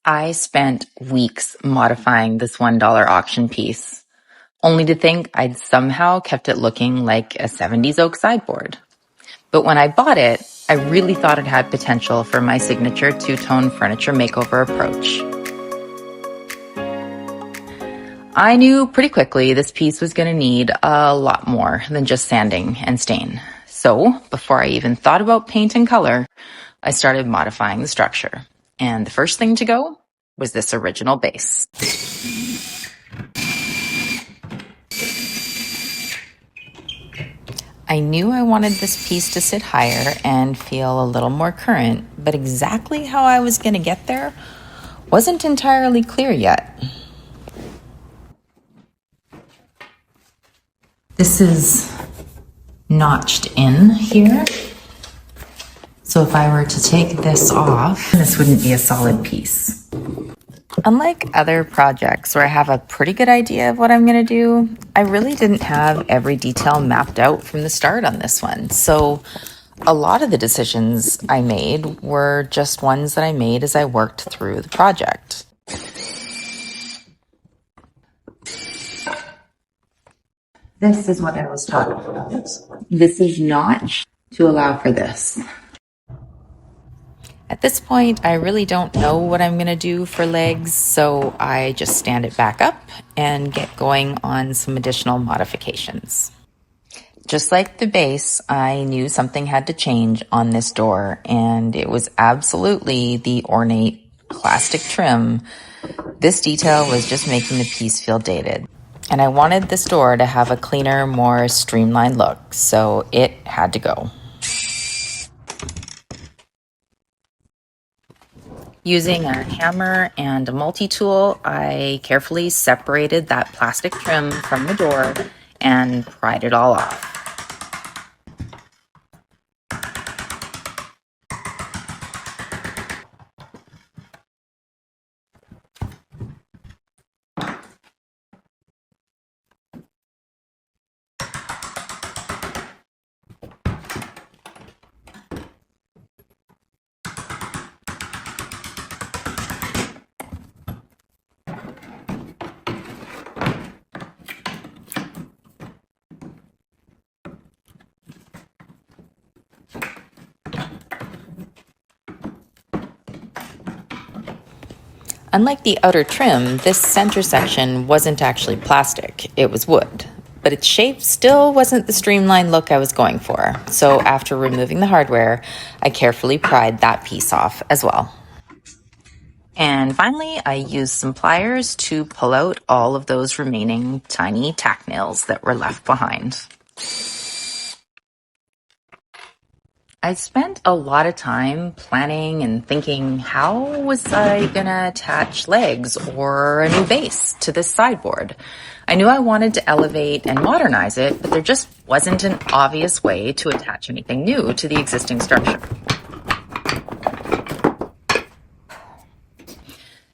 I spent weeks modifying this $1 auction piece, only to think I'd somehow kept it looking like a 70s oak sideboard. But when I bought it, I really thought it had potential for my signature two-tone furniture makeover approach. I knew pretty quickly this piece was going to need a lot more than just sanding and stain. So before I even thought about paint and color, I started modifying the structure. And the first thing to go was this original base. I knew I wanted this piece to sit higher and feel a little more current, but exactly how I was going to get there wasn't entirely clear yet. This is notched in here. So if I were to take this off, this wouldn't be a solid piece. Unlike other projects where I have a pretty good idea of what I'm going to do, I really didn't have every detail mapped out from the start on this one. So a lot of the decisions I made were just ones that I made as I worked through the project. This is what I was talking about. This is notched to allow for this. At this point, I really don't know what I'm going to do for legs, so I just stand it back up and get going on some additional modifications. Just like the base, I knew something had to change on this door, and it was absolutely the ornate plastic trim. This detail was just making the piece feel dated. And I wanted this door to have a cleaner, more streamlined look, so it had to go. Using a hammer and a multi-tool, I carefully separated that plastic trim from the door and pried it all off. Unlike the outer trim, this center section wasn't actually plastic, it was wood. But its shape still wasn't the streamlined look I was going for. So after removing the hardware, I carefully pried that piece off as well. And finally, I used some pliers to pull out all of those remaining tiny tack nails that were left behind. I spent a lot of time planning and thinking, how was I gonna attach legs or a new base to this sideboard? I knew I wanted to elevate and modernize it, but there just wasn't an obvious way to attach anything new to the existing structure.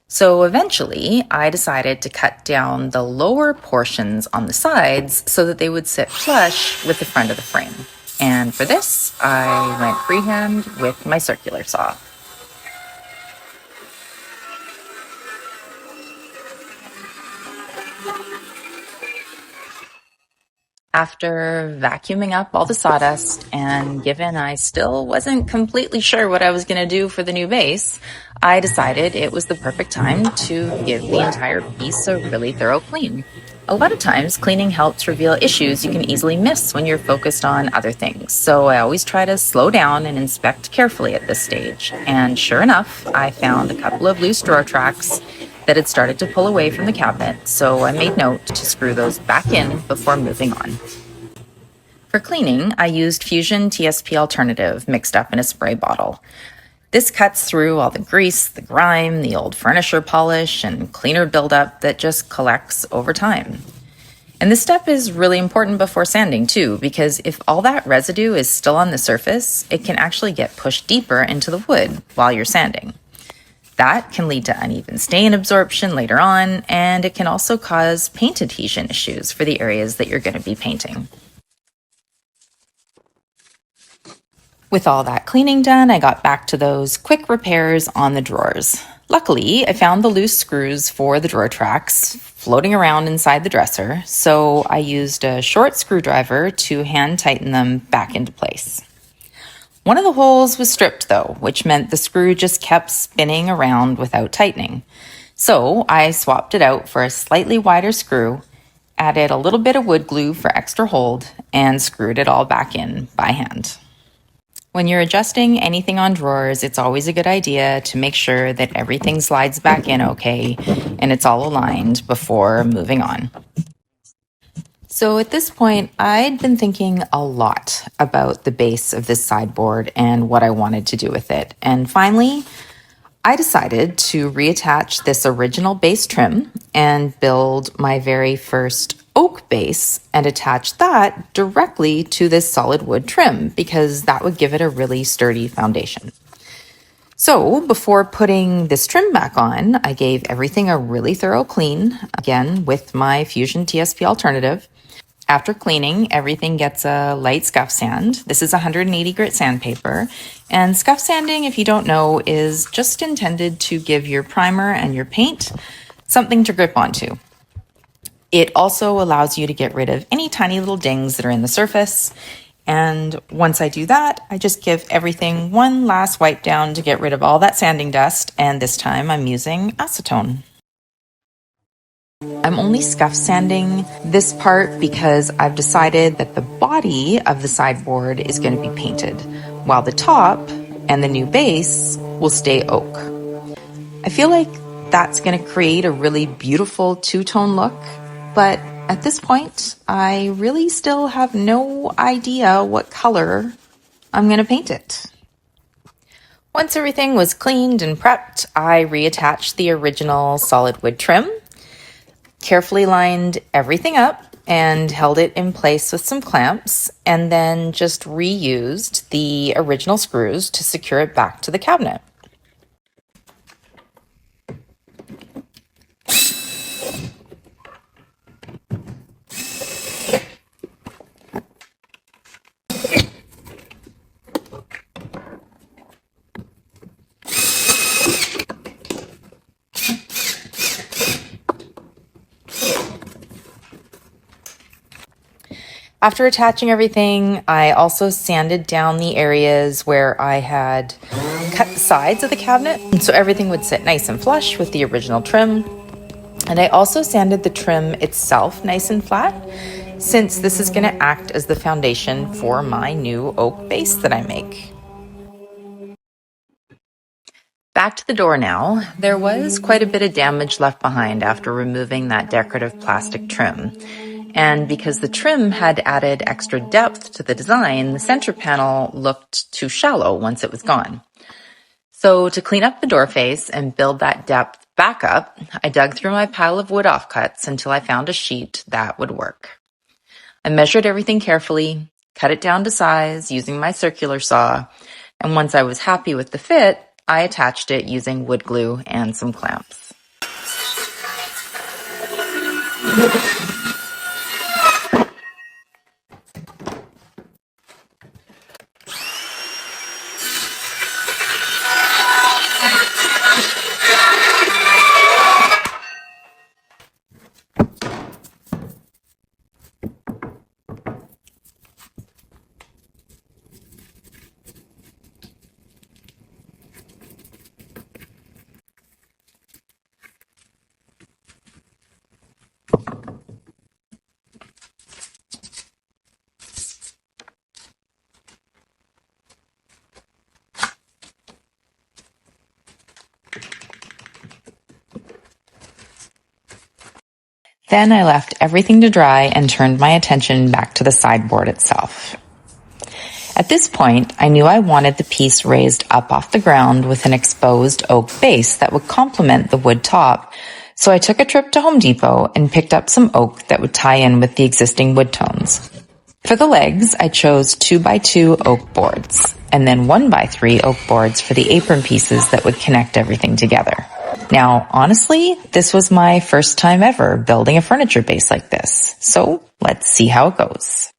So eventually, I decided to cut down the lower portions on the sides so that they would sit flush with the front of the frame. And for this, I went freehand with my circular saw. After vacuuming up all the sawdust, and given I still wasn't completely sure what I was going to do for the new base, I decided it was the perfect time to give the entire piece a really thorough clean. A lot of times, cleaning helps reveal issues you can easily miss when you're focused on other things. So I always try to slow down and inspect carefully at this stage. And sure enough, I found a couple of loose drawer tracks that had started to pull away from the cabinet, so I made note to screw those back in before moving on. For cleaning, I used Fusion TSP Alternative mixed up in a spray bottle. This cuts through all the grease, the grime, the old furniture polish, and cleaner buildup that just collects over time. And this step is really important before sanding too, because if all that residue is still on the surface, it can actually get pushed deeper into the wood while you're sanding. That can lead to uneven stain absorption later on, and it can also cause paint adhesion issues for the areas that you're going to be painting. With all that cleaning done, I got back to those quick repairs on the drawers. Luckily, I found the loose screws for the drawer tracks floating around inside the dresser, so I used a short screwdriver to hand tighten them back into place. One of the holes was stripped though, which meant the screw just kept spinning around without tightening. So I swapped it out for a slightly wider screw, added a little bit of wood glue for extra hold, and screwed it all back in by hand. When you're adjusting anything on drawers, it's always a good idea to make sure that everything slides back in okay and it's all aligned before moving on. So at this point, I'd been thinking a lot about the base of this sideboard and what I wanted to do with it. And finally, I decided to reattach this original base trim and build my very first oak base and attach that directly to this solid wood trim because that would give it a really sturdy foundation. So before putting this trim back on, I gave everything a really thorough clean, again with my Fusion TSP alternative. After cleaning, everything gets a light scuff sand. This is 180 grit sandpaper. And scuff sanding, if you don't know, is just intended to give your primer and your paint something to grip onto. It also allows you to get rid of any tiny little dings that are in the surface. And once I do that, I just give everything one last wipe down to get rid of all that sanding dust. And this time I'm using acetone. I'm only scuff sanding this part because I've decided that the body of the sideboard is going to be painted, while the top and the new base will stay oak. I feel like that's going to create a really beautiful two-tone look, but at this point, I really still have no idea what color I'm going to paint it. Once everything was cleaned and prepped, I reattached the original solid wood trim, carefully lined everything up and held it in place with some clamps, and then just reused the original screws to secure it back to the cabinet. After attaching everything, I also sanded down the areas where I had cut the sides of the cabinet, so everything would sit nice and flush with the original trim. And I also sanded the trim itself nice and flat, since this is going to act as the foundation for my new oak base that I make. Back to the door now. There was quite a bit of damage left behind after removing that decorative plastic trim. And because the trim had added extra depth to the design, the center panel looked too shallow once it was gone. So to clean up the door face and build that depth back up, I dug through my pile of wood offcuts until I found a sheet that would work. I measured everything carefully, cut it down to size using my circular saw, and once I was happy with the fit, I attached it using wood glue and some clamps. Then I left everything to dry and turned my attention back to the sideboard itself. At this point, I knew I wanted the piece raised up off the ground with an exposed oak base that would complement the wood top, so I took a trip to Home Depot and picked up some oak that would tie in with the existing wood tones. For the legs, I chose 2x2 oak boards, and then 1x3 oak boards for the apron pieces that would connect everything together. Now, honestly, this was my first time ever building a furniture base like this, so let's see how it goes.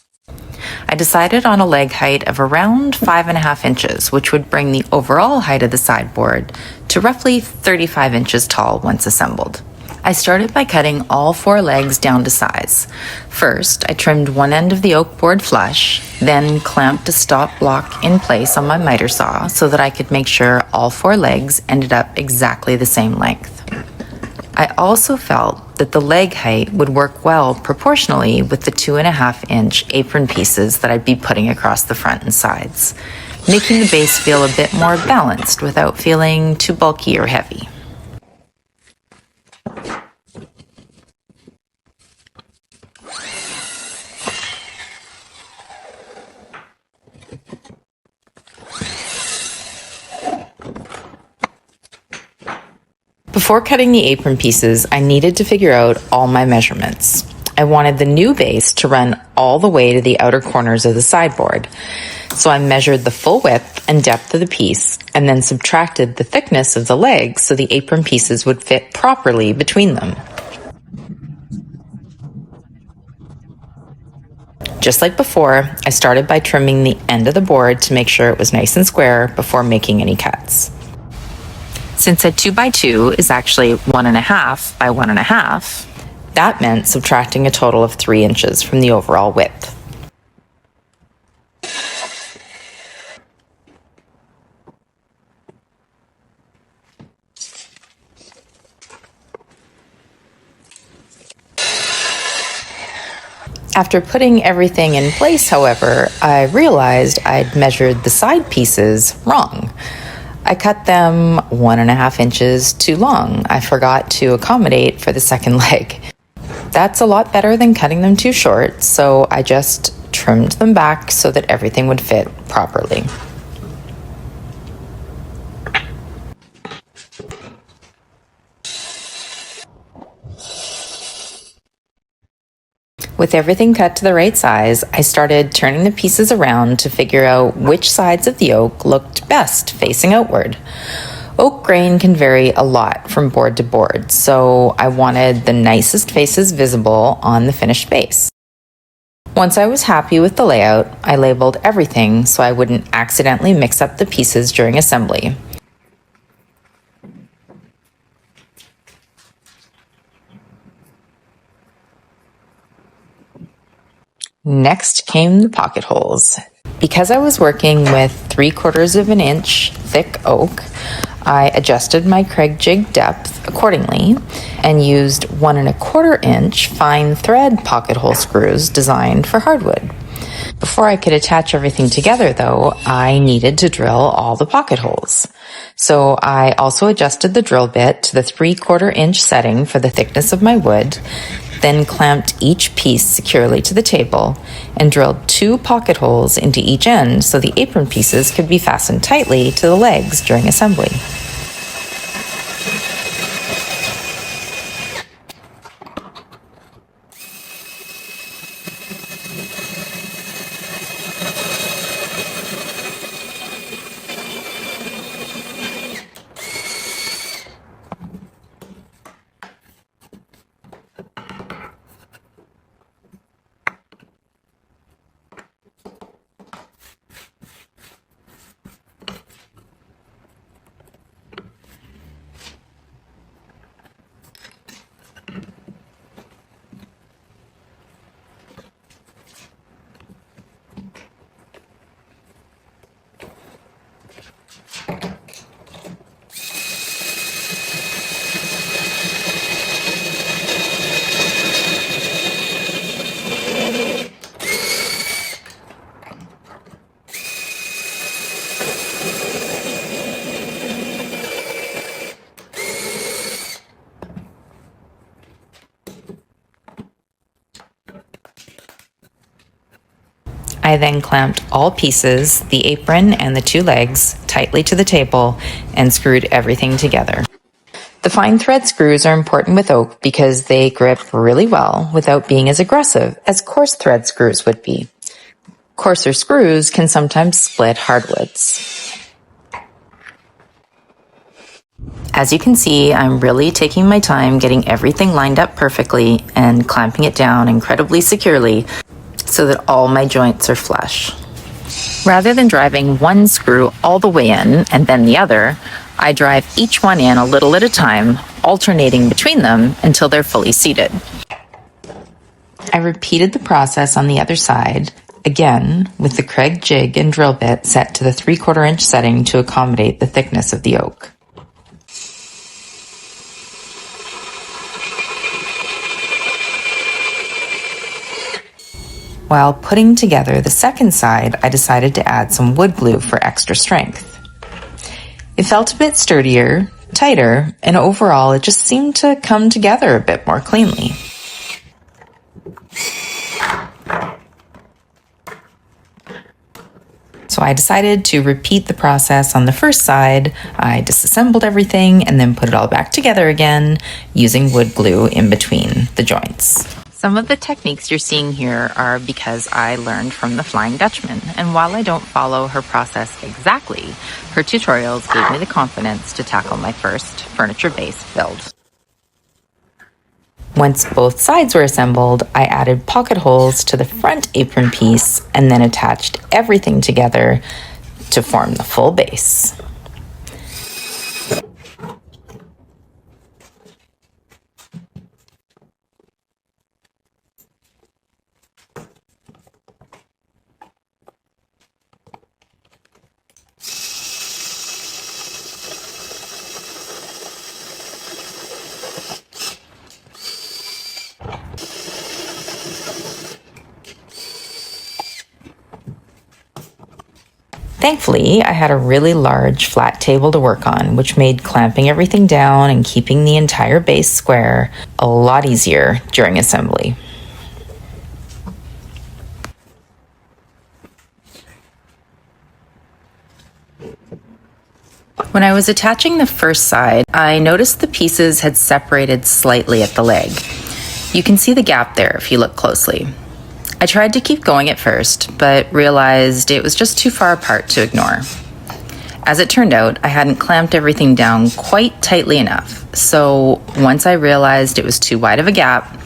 I decided on a leg height of around 5.5 inches, which would bring the overall height of the sideboard to roughly 35 inches tall once assembled. I started by cutting all 4 legs down to size. First, I trimmed one end of the oak board flush, then clamped a stop block in place on my miter saw so that I could make sure all 4 legs ended up exactly the same length. I also felt that the leg height would work well proportionally with the 2.5-inch apron pieces that I'd be putting across the front and sides, making the base feel a bit more balanced without feeling too bulky or heavy. Before cutting the apron pieces, I needed to figure out all my measurements. I wanted the new base to run all the way to the outer corners of the sideboard. So I measured the full width and depth of the piece and then subtracted the thickness of the legs so the apron pieces would fit properly between them. Just like before, I started by trimming the end of the board to make sure it was nice and square before making any cuts. Since a 2x2 is actually 1.5 by 1.5, that meant subtracting a total of 3 inches from the overall width. After putting everything in place, however, I realized I'd measured the side pieces wrong. I cut them 1.5 inches too long. I forgot to accommodate for the second leg. That's a lot better than cutting them too short, so I just trimmed them back so that everything would fit properly. With everything cut to the right size, I started turning the pieces around to figure out which sides of the oak looked best facing outward. Oak grain can vary a lot from board to board, so I wanted the nicest faces visible on the finished base. Once I was happy with the layout, I labeled everything so I wouldn't accidentally mix up the pieces during assembly. Next came the pocket holes. Because I was working with 3/4 of an inch thick oak, I adjusted my Craig jig depth accordingly and used 1 1/4 inch fine thread pocket hole screws designed for hardwood. Before I could attach everything together though, I needed to drill all the pocket holes. So I also adjusted the drill bit to the 3/4 inch setting for the thickness of my wood, then clamped each piece securely to the table and drilled 2 pocket holes into each end so the apron pieces could be fastened tightly to the legs during assembly. I then clamped all pieces, the apron and the 2 legs, tightly to the table and screwed everything together. The fine thread screws are important with oak because they grip really well without being as aggressive as coarse thread screws would be. Coarser screws can sometimes split hardwoods. As you can see, I'm really taking my time getting everything lined up perfectly and clamping it down incredibly securely so that all my joints are flush. Rather than driving one screw all the way in and then the other, I drive each one in a little at a time, alternating between them until they're fully seated. I repeated the process on the other side, again with the Kreg jig and drill bit set to the 3/4 inch setting to accommodate the thickness of the oak. While putting together the second side, I decided to add some wood glue for extra strength. It felt a bit sturdier, tighter, and overall it just seemed to come together a bit more cleanly. So I decided to repeat the process on the first side. I disassembled everything and then put it all back together again using wood glue in between the joints. Some of the techniques you're seeing here are because I learned from the Flying Dutchman, and while I don't follow her process exactly, her tutorials gave me the confidence to tackle my first furniture base build. Once both sides were assembled, I added pocket holes to the front apron piece and then attached everything together to form the full base. Thankfully, I had a really large flat table to work on, which made clamping everything down and keeping the entire base square a lot easier during assembly. When I was attaching the first side, I noticed the pieces had separated slightly at the leg. You can see the gap there if you look closely. I tried to keep going at first, but realized it was just too far apart to ignore. As it turned out, I hadn't clamped everything down quite tightly enough, so once I realized it was too wide of a gap,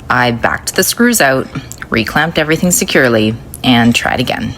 I backed the screws out, reclamped everything securely, and tried again.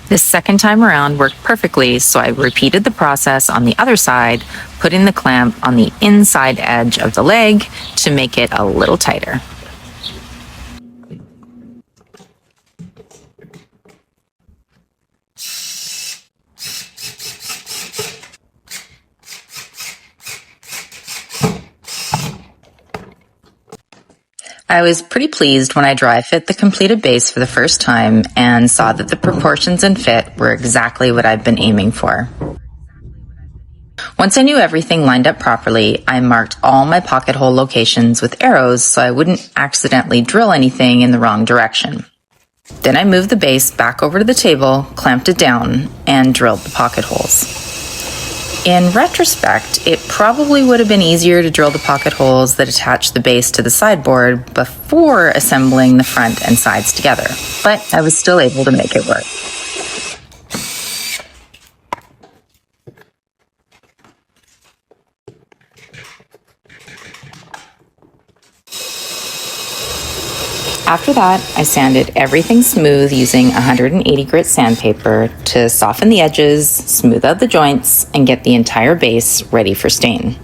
This second time around worked perfectly, so I repeated the process on the other side, putting the clamp on the inside edge of the leg to make it a little tighter. I was pretty pleased when I dry fit the completed base for the first time and saw that the proportions and fit were exactly what I've been aiming for. Once I knew everything lined up properly, I marked all my pocket hole locations with arrows so I wouldn't accidentally drill anything in the wrong direction. Then I moved the base back over to the table, clamped it down, and drilled the pocket holes. In retrospect, it probably would have been easier to drill the pocket holes that attach the base to the sideboard before assembling the front and sides together, but I was still able to make it work. After that, I sanded everything smooth using 180 grit sandpaper to soften the edges, smooth out the joints, and get the entire base ready for stain.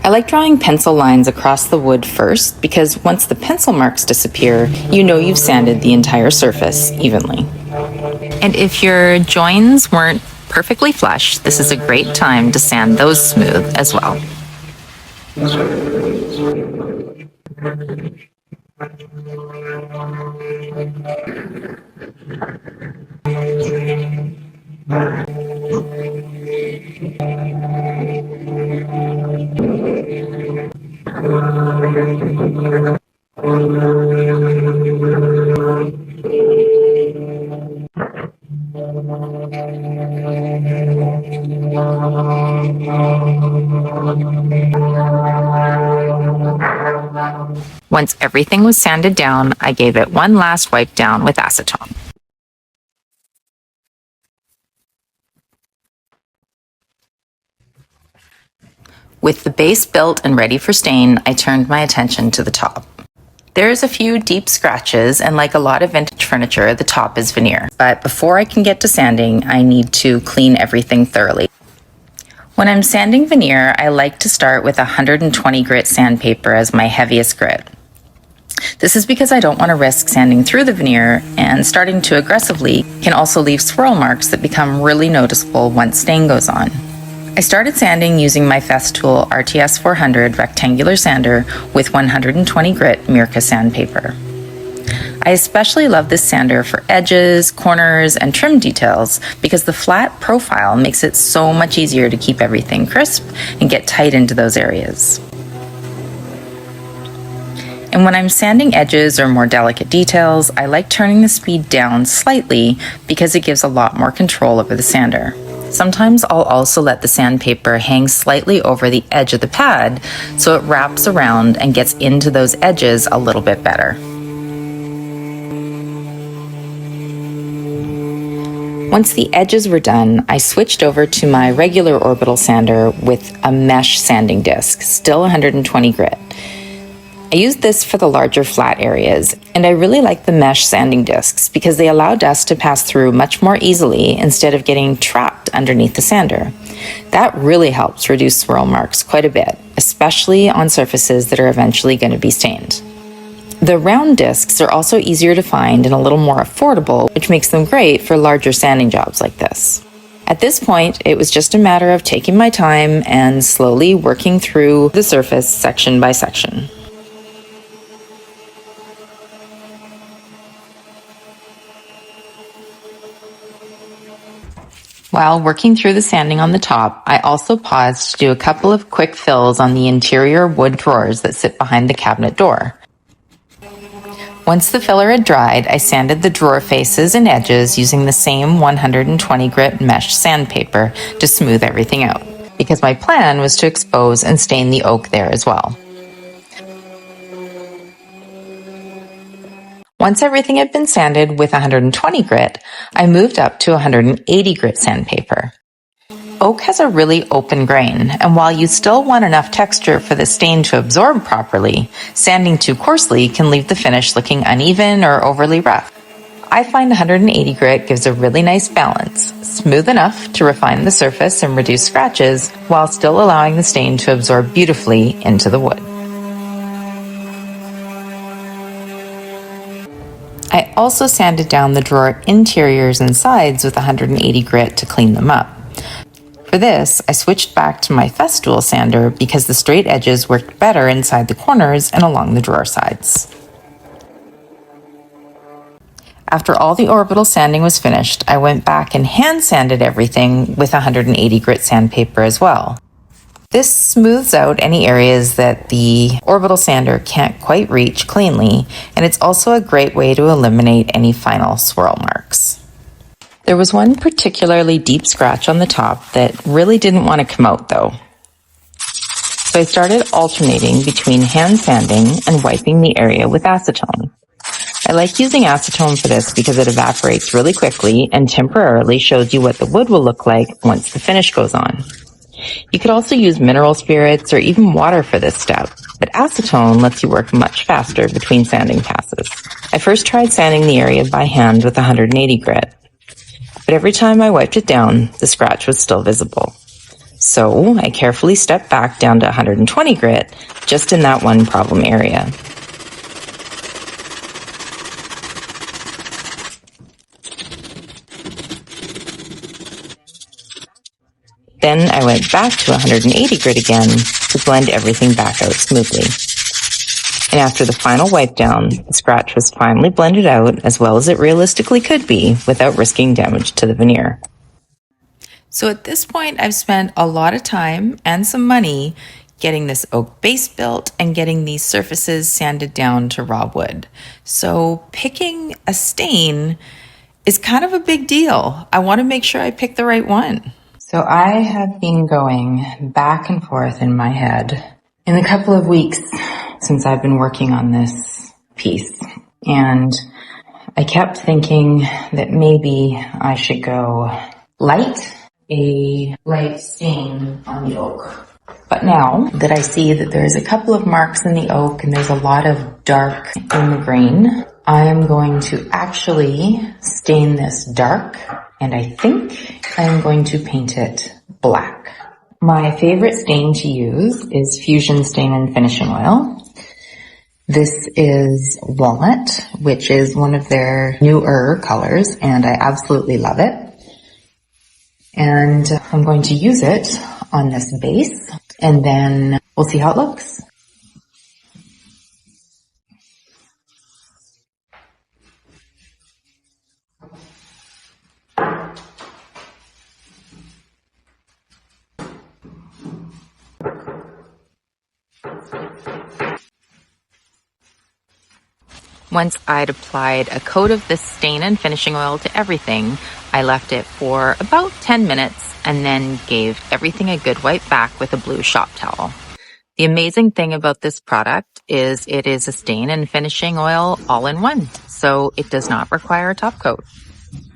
I like drawing pencil lines across the wood first because once the pencil marks disappear, you know you've sanded the entire surface evenly. And if your joins weren't perfectly flush, this is a great time to sand those smooth as well. everything was sanded down, I gave it one last wipe down with acetone. With the base built and ready for stain, I turned my attention to the top. There's a few deep scratches, and like a lot of vintage furniture, the top is veneer. But before I can get to sanding, I need to clean everything thoroughly. When I'm sanding veneer, I like to start with 120 grit sandpaper as my heaviest grit. This is because I don't want to risk sanding through the veneer, and starting too aggressively can also leave swirl marks that become really noticeable once stain goes on. I started sanding using my Festool RTS 400 rectangular sander with 120 grit Mirka sandpaper. I especially love this sander for edges, corners, and trim details because the flat profile makes it so much easier to keep everything crisp and get tight into those areas. And when I'm sanding edges or more delicate details, I like turning the speed down slightly because it gives a lot more control over the sander. Sometimes I'll also let the sandpaper hang slightly over the edge of the pad so it wraps around and gets into those edges a little bit better. Once the edges were done, I switched over to my regular orbital sander with a mesh sanding disc, still 120 grit. I used this for the larger flat areas, and I really like the mesh sanding discs because they allow dust to pass through much more easily instead of getting trapped underneath the sander. That really helps reduce swirl marks quite a bit, especially on surfaces that are eventually going to be stained. The round discs are also easier to find and a little more affordable, which makes them great for larger sanding jobs like this. At this point, it was just a matter of taking my time and slowly working through the surface section by section. While working through the sanding on the top, I also paused to do a couple of quick fills on the interior wood drawers that sit behind the cabinet door. Once the filler had dried, I sanded the drawer faces and edges using the same 120 grit mesh sandpaper to smooth everything out, because my plan was to expose and stain the oak there as well. Once everything had been sanded with 120 grit, I moved up to 180 grit sandpaper. Oak has a really open grain, and while you still want enough texture for the stain to absorb properly, sanding too coarsely can leave the finish looking uneven or overly rough. I find 180 grit gives a really nice balance, smooth enough to refine the surface and reduce scratches, while still allowing the stain to absorb beautifully into the wood. I also sanded down the drawer interiors and sides with 180 grit to clean them up. For this, I switched back to my Festool sander because the straight edges worked better inside the corners and along the drawer sides. After all the orbital sanding was finished, I went back and hand sanded everything with 180 grit sandpaper as well. This smooths out any areas that the orbital sander can't quite reach cleanly, and it's also a great way to eliminate any final swirl marks. There was one particularly deep scratch on the top that really didn't want to come out though. So I started alternating between hand sanding and wiping the area with acetone. I like using acetone for this because it evaporates really quickly and temporarily shows you what the wood will look like once the finish goes on. You could also use mineral spirits or even water for this step, but acetone lets you work much faster between sanding passes. I first tried sanding the area by hand with 180 grit, but every time I wiped it down, the scratch was still visible. So I carefully stepped back down to 120 grit, just in that one problem area. Then I went back to 180 grit again to blend everything back out smoothly. And after the final wipe down, the scratch was finally blended out as well as it realistically could be without risking damage to the veneer. So at this point, I've spent a lot of time and some money getting this oak base built and getting these surfaces sanded down to raw wood. So picking a stain is kind of a big deal. I want to make sure I pick the right one. So I have been going back and forth in my head in the couple of weeks since I've been working on this piece. And I kept thinking that maybe I should go light, a light stain on the oak. But now that I see that there's a couple of marks in the oak and there's a lot of dark in the grain, I am going to actually stain this dark, and I think I am going to paint it black. My favorite stain to use is Fusion Stain and Finishing Oil. This is Walnut, which is one of their newer colors, and I absolutely love it. And I'm going to use it on this base, and then we'll see how it looks. Once I'd applied a coat of this stain and finishing oil to everything, I left it for about 10 minutes and then gave everything a good wipe back with a blue shop towel. The amazing thing about this product is it is a stain and finishing oil all in one, so it does not require a top coat.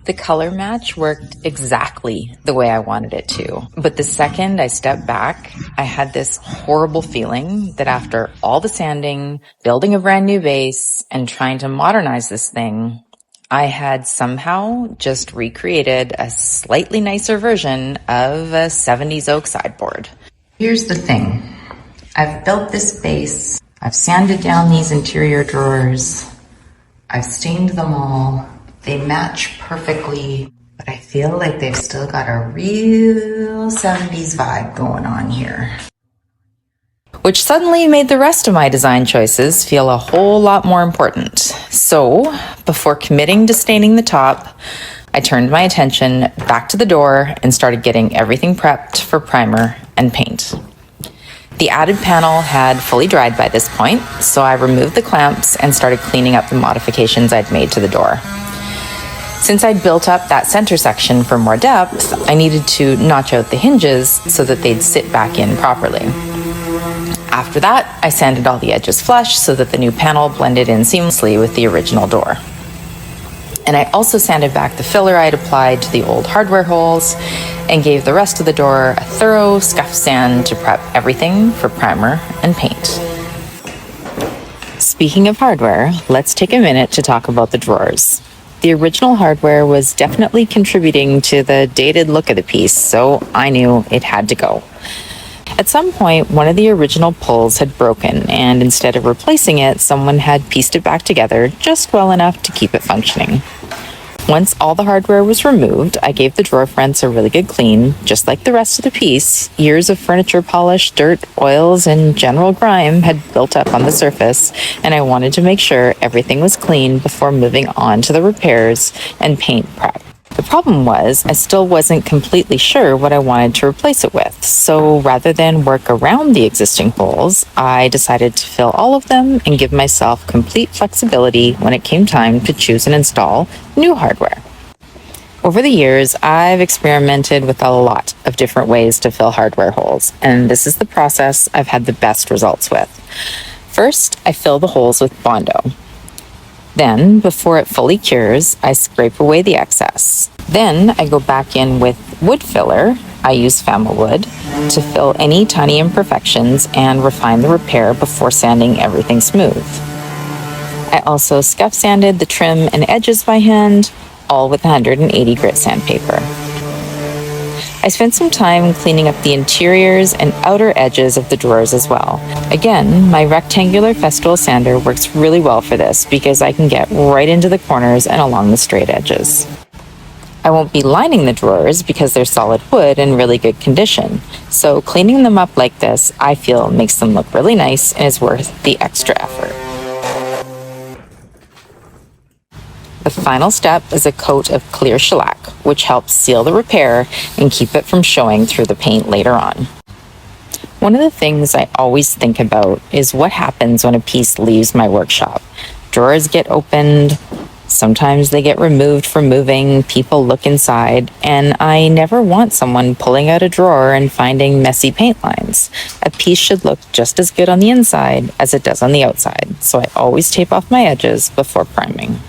The color match worked exactly the way I wanted it to. But the second I stepped back, I had this horrible feeling that after all the sanding, building a brand new base, and trying to modernize this thing, I had somehow just recreated a slightly nicer version of a 70s oak sideboard. Here's the thing. I've built this base. I've sanded down these interior drawers. I've stained them all. They match perfectly, but I feel like they've still got a real 70s vibe going on here. Which suddenly made the rest of my design choices feel a whole lot more important. So, before committing to staining the top, I turned my attention back to the door and started getting everything prepped for primer and paint. The added panel had fully dried by this point, so I removed the clamps and started cleaning up the modifications I'd made to the door. Since I'd built up that center section for more depth, I needed to notch out the hinges so that they'd sit back in properly. After that, I sanded all the edges flush so that the new panel blended in seamlessly with the original door. And I also sanded back the filler I'd applied to the old hardware holes and gave the rest of the door a thorough scuff sand to prep everything for primer and paint. Speaking of hardware, let's take a minute to talk about the drawers. The original hardware was definitely contributing to the dated look of the piece, so I knew it had to go. At some point, one of the original pulls had broken, and instead of replacing it, someone had pieced it back together just well enough to keep it functioning. Once all the hardware was removed, I gave the drawer fronts a really good clean. Just like the rest of the piece, years of furniture polish, dirt, oils, and general grime had built up on the surface, and I wanted to make sure everything was clean before moving on to the repairs and paint prep. The problem was, I still wasn't completely sure what I wanted to replace it with, so rather than work around the existing holes, I decided to fill all of them and give myself complete flexibility when it came time to choose and install new hardware. Over the years, I've experimented with a lot of different ways to fill hardware holes, and this is the process I've had the best results with. First, I fill the holes with Bondo. Then, before it fully cures, I scrape away the excess. Then, I go back in with wood filler. I use Fama wood to fill any tiny imperfections and refine the repair before sanding everything smooth. I also scuff sanded the trim and edges by hand, all with 180 grit sandpaper. I spent some time cleaning up the interiors and outer edges of the drawers as well. Again, my rectangular Festool sander works really well for this because I can get right into the corners and along the straight edges. I won't be lining the drawers because they're solid wood and really good condition, so cleaning them up like this, I feel, makes them look really nice and is worth the extra effort. The final step is a coat of clear shellac, which helps seal the repair and keep it from showing through the paint later on. One of the things I always think about is what happens when a piece leaves my workshop. Drawers get opened, Sometimes they get removed for moving, people look inside, and I never want someone pulling out a drawer and finding messy paint lines. A piece should look just as good on the inside as it does on the outside, so I always tape off my edges before priming.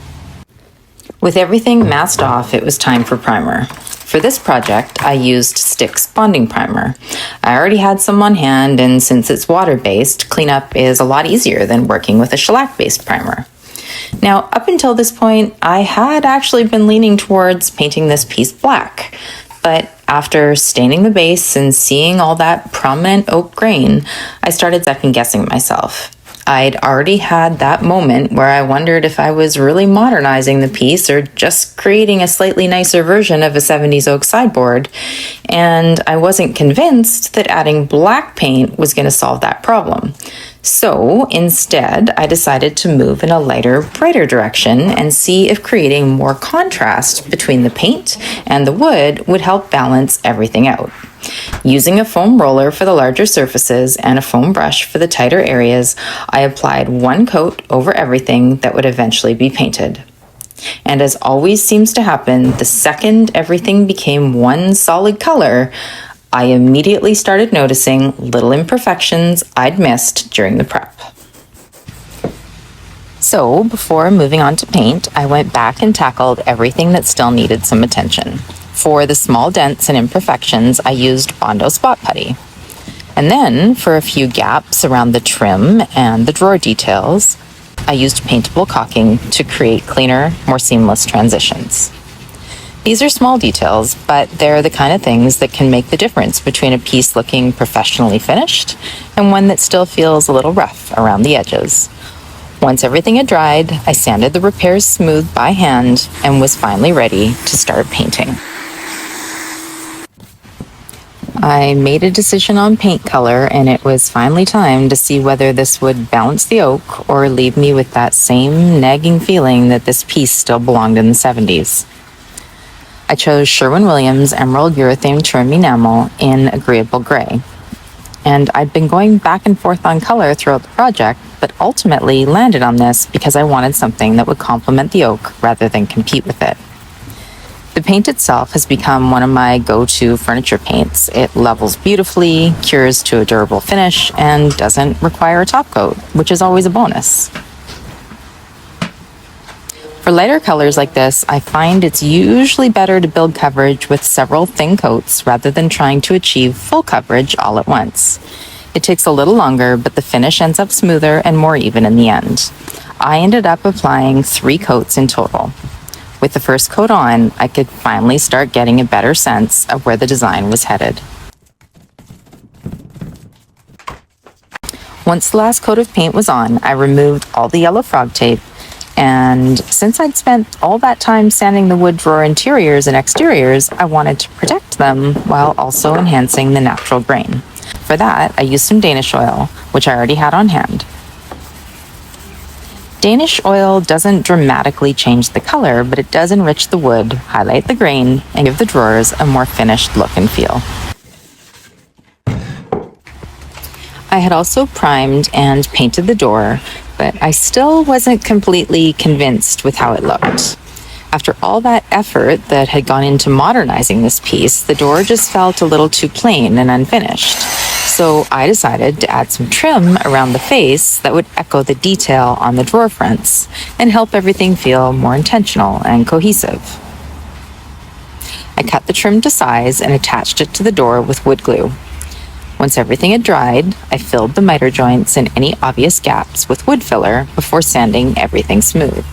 With everything masked off, it was time for primer. For this project, I used Stick's bonding primer. I already had some on hand, and since it's water-based, cleanup is a lot easier than working with a shellac-based primer. Now, up until this point, I had actually been leaning towards painting this piece black, but after staining the base and seeing all that prominent oak grain, I started second-guessing myself. I'd already had that moment where I wondered if I was really modernizing the piece or just creating a slightly nicer version of a 70s oak sideboard, and I wasn't convinced that adding black paint was going to solve that problem. So instead, I decided to move in a lighter, brighter direction and see if creating more contrast between the paint and the wood would help balance everything out. Using a foam roller for the larger surfaces and a foam brush for the tighter areas, I applied one coat over everything that would eventually be painted. And as always seems to happen, the second everything became one solid color, I immediately started noticing little imperfections I'd missed during the prep. So before moving on to paint, I went back and tackled everything that still needed some attention. For the small dents and imperfections, I used Bondo Spot Putty. And then, for a few gaps around the trim and the drawer details, I used paintable caulking to create cleaner, more seamless transitions. These are small details, but they're the kind of things that can make the difference between a piece looking professionally finished and one that still feels a little rough around the edges. Once everything had dried, I sanded the repairs smooth by hand and was finally ready to start painting. I made a decision on paint color, and it was finally time to see whether this would balance the oak or leave me with that same nagging feeling that this piece still belonged in the 70s. I chose Sherwin-Williams Emerald Urethane Trim Enamel in Agreeable Gray. And I'd been going back and forth on color throughout the project, but ultimately landed on this because I wanted something that would complement the oak rather than compete with it. The paint itself has become one of my go-to furniture paints. It levels beautifully, cures to a durable finish, and doesn't require a top coat, which is always a bonus. For lighter colors like this, I find it's usually better to build coverage with several thin coats rather than trying to achieve full coverage all at once. It takes a little longer, but the finish ends up smoother and more even in the end. I ended up applying 3 coats in total. With the first coat on, I could finally start getting a better sense of where the design was headed. Once the last coat of paint was on, I removed all the yellow frog tape, and since I'd spent all that time sanding the wood drawer interiors and exteriors, I wanted to protect them while also enhancing the natural grain. For that, I used some Danish oil, which I already had on hand. Danish oil doesn't dramatically change the color, but it does enrich the wood, highlight the grain, and give the drawers a more finished look and feel. I had also primed and painted the door, but I still wasn't completely convinced with how it looked. After all that effort that had gone into modernizing this piece, the door just felt a little too plain and unfinished. So I decided to add some trim around the face that would echo the detail on the drawer fronts and help everything feel more intentional and cohesive. I cut the trim to size and attached it to the door with wood glue. Once everything had dried, I filled the miter joints and any obvious gaps with wood filler before sanding everything smooth.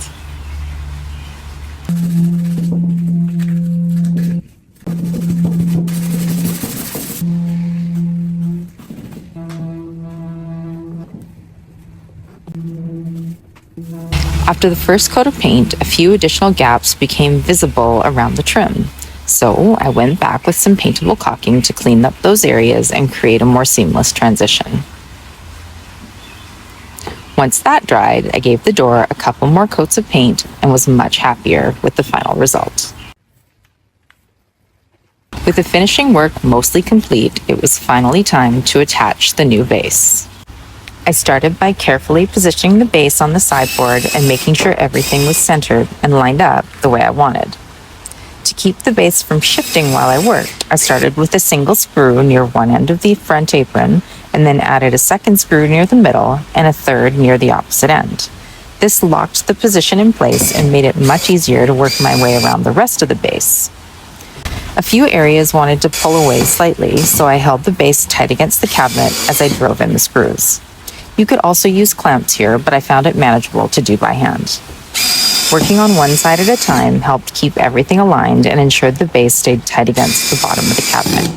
After the first coat of paint, a few additional gaps became visible around the trim. So I went back with some paintable caulking to clean up those areas and create a more seamless transition. Once that dried, I gave the door a couple more coats of paint and was much happier with the final result. With the finishing work mostly complete, it was finally time to attach the new base. I started by carefully positioning the base on the sideboard and making sure everything was centered and lined up the way I wanted. To keep the base from shifting while I worked, I started with a single screw near one end of the front apron and then added a second screw near the middle and a third near the opposite end. This locked the position in place and made it much easier to work my way around the rest of the base. A few areas wanted to pull away slightly, so I held the base tight against the cabinet as I drove in the screws. You could also use clamps here, but I found it manageable to do by hand. Working on one side at a time helped keep everything aligned and ensured the base stayed tight against the bottom of the cabinet.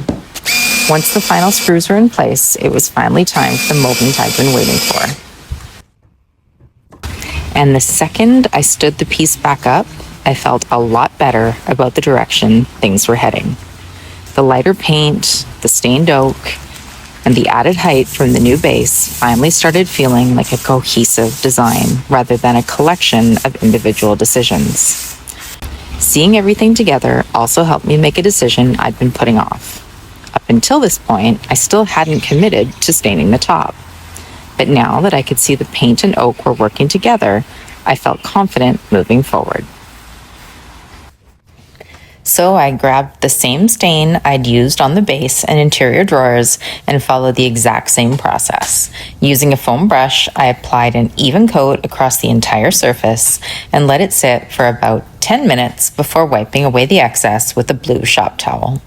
Once the final screws were in place, it was finally time for the molding I'd been waiting for. And the second I stood the piece back up, I felt a lot better about the direction things were heading. The lighter paint, the stained oak, and the added height from the new base finally started feeling like a cohesive design rather than a collection of individual decisions. Seeing everything together also helped me make a decision I'd been putting off. Up until this point, I still hadn't committed to staining the top. But now that I could see the paint and oak were working together, I felt confident moving forward. So I grabbed the same stain I'd used on the base and interior drawers and followed the exact same process. Using a foam brush, I applied an even coat across the entire surface and let it sit for about 10 minutes before wiping away the excess with a blue shop towel.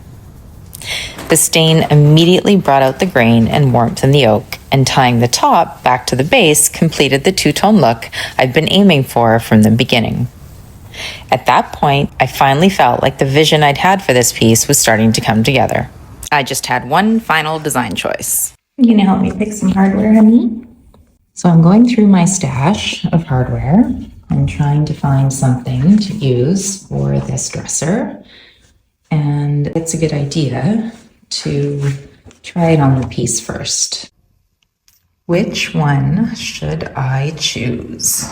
The stain immediately brought out the grain and warmth in the oak, and tying the top back to the base completed the two-tone look I'd been aiming for from the beginning. At that point, I finally felt like the vision I'd had for this piece was starting to come together. I just had one final design choice. You gonna help me pick some hardware, honey? So I'm going through my stash of hardware. I'm trying to find something to use for this dresser. And it's a good idea to try it on the piece first. Which one should I choose?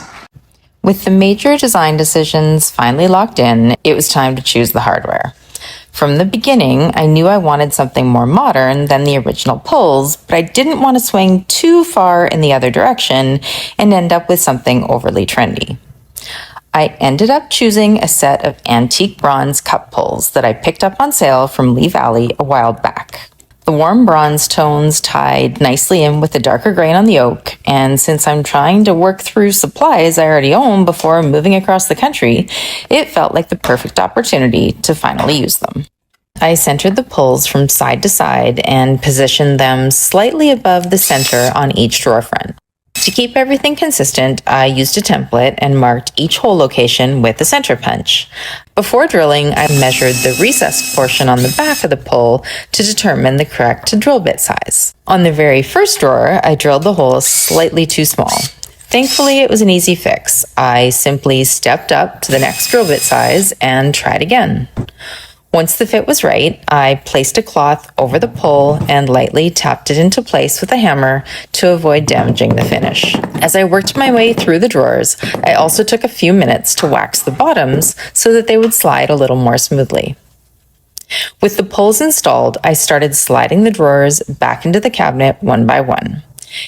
With the major design decisions finally locked in, it was time to choose the hardware. From the beginning, I knew I wanted something more modern than the original pulls, but I didn't want to swing too far in the other direction and end up with something overly trendy. I ended up choosing a set of antique bronze cup pulls that I picked up on sale from Lee Valley a while back. The warm bronze tones tied nicely in with the darker grain on the oak, and since I'm trying to work through supplies I already own before moving across the country, it felt like the perfect opportunity to finally use them. I centered the pulls from side to side and positioned them slightly above the center on each drawer front. To keep everything consistent, I used a template and marked each hole location with a center punch. Before drilling, I measured the recessed portion on the back of the pull to determine the correct drill bit size. On the very first drawer, I drilled the hole slightly too small. Thankfully, it was an easy fix. I simply stepped up to the next drill bit size and tried again. Once the fit was right, I placed a cloth over the pull and lightly tapped it into place with a hammer to avoid damaging the finish. As I worked my way through the drawers, I also took a few minutes to wax the bottoms so that they would slide a little more smoothly. With the pulls installed, I started sliding the drawers back into the cabinet one by one.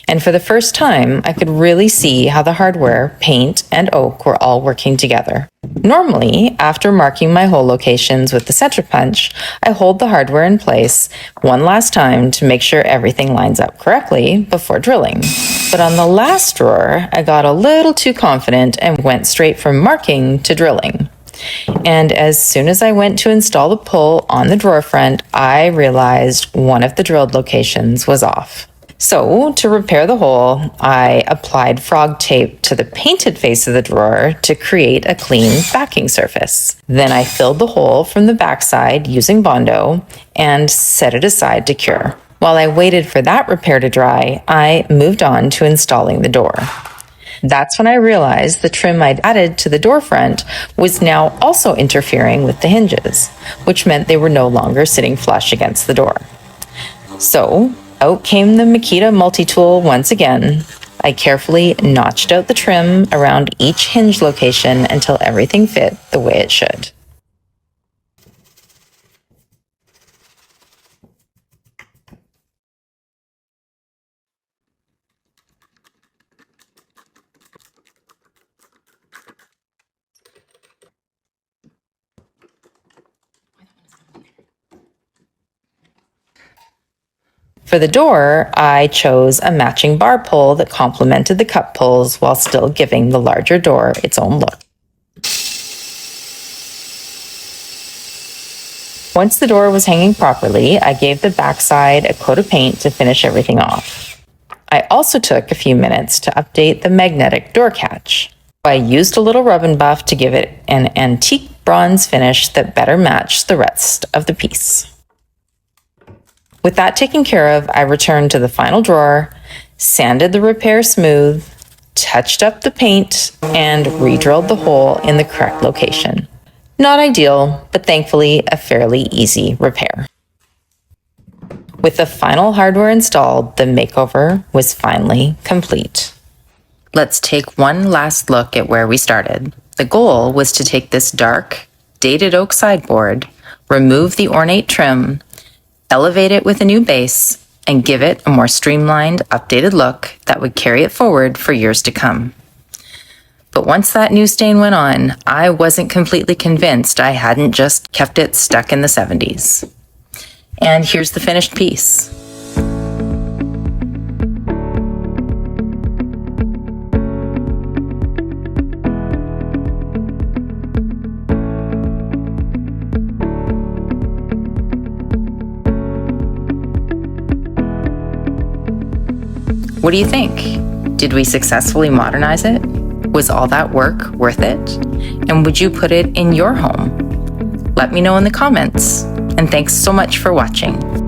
And for the first time, I could really see how the hardware, paint, and oak were all working together. Normally, after marking my hole locations with the center punch, I hold the hardware in place one last time to make sure everything lines up correctly before drilling. But on the last drawer, I got a little too confident and went straight from marking to drilling. And as soon as I went to install the pull on the drawer front, I realized one of the drilled locations was off. So, to repair the hole, I applied frog tape to the painted face of the drawer to create a clean backing surface. Then I filled the hole from the backside using Bondo and set it aside to cure. While I waited for that repair to dry, I moved on to installing the door. That's when I realized the trim I'd added to the door front was now also interfering with the hinges, which meant they were no longer sitting flush against the door. So, out came the Makita multi-tool once again. I carefully notched out the trim around each hinge location until everything fit the way it should. For the door, I chose a matching bar pull that complemented the cup pulls while still giving the larger door its own look. Once the door was hanging properly, I gave the backside a coat of paint to finish everything off. I also took a few minutes to update the magnetic door catch. I used a little rub and buff to give it an antique bronze finish that better matched the rest of the piece. With that taken care of, I returned to the final drawer, sanded the repair smooth, touched up the paint, and re-drilled the hole in the correct location. Not ideal, but thankfully a fairly easy repair. With the final hardware installed, the makeover was finally complete. Let's take one last look at where we started. The goal was to take this dark, dated oak sideboard, remove the ornate trim, elevate it with a new base, and give it a more streamlined, updated look that would carry it forward for years to come. But once that new stain went on, I wasn't completely convinced I hadn't just kept it stuck in the 70s. And here's the finished piece. What do you think? Did we successfully modernize it? Was all that work worth it? And would you put it in your home? Let me know in the comments. And thanks so much for watching.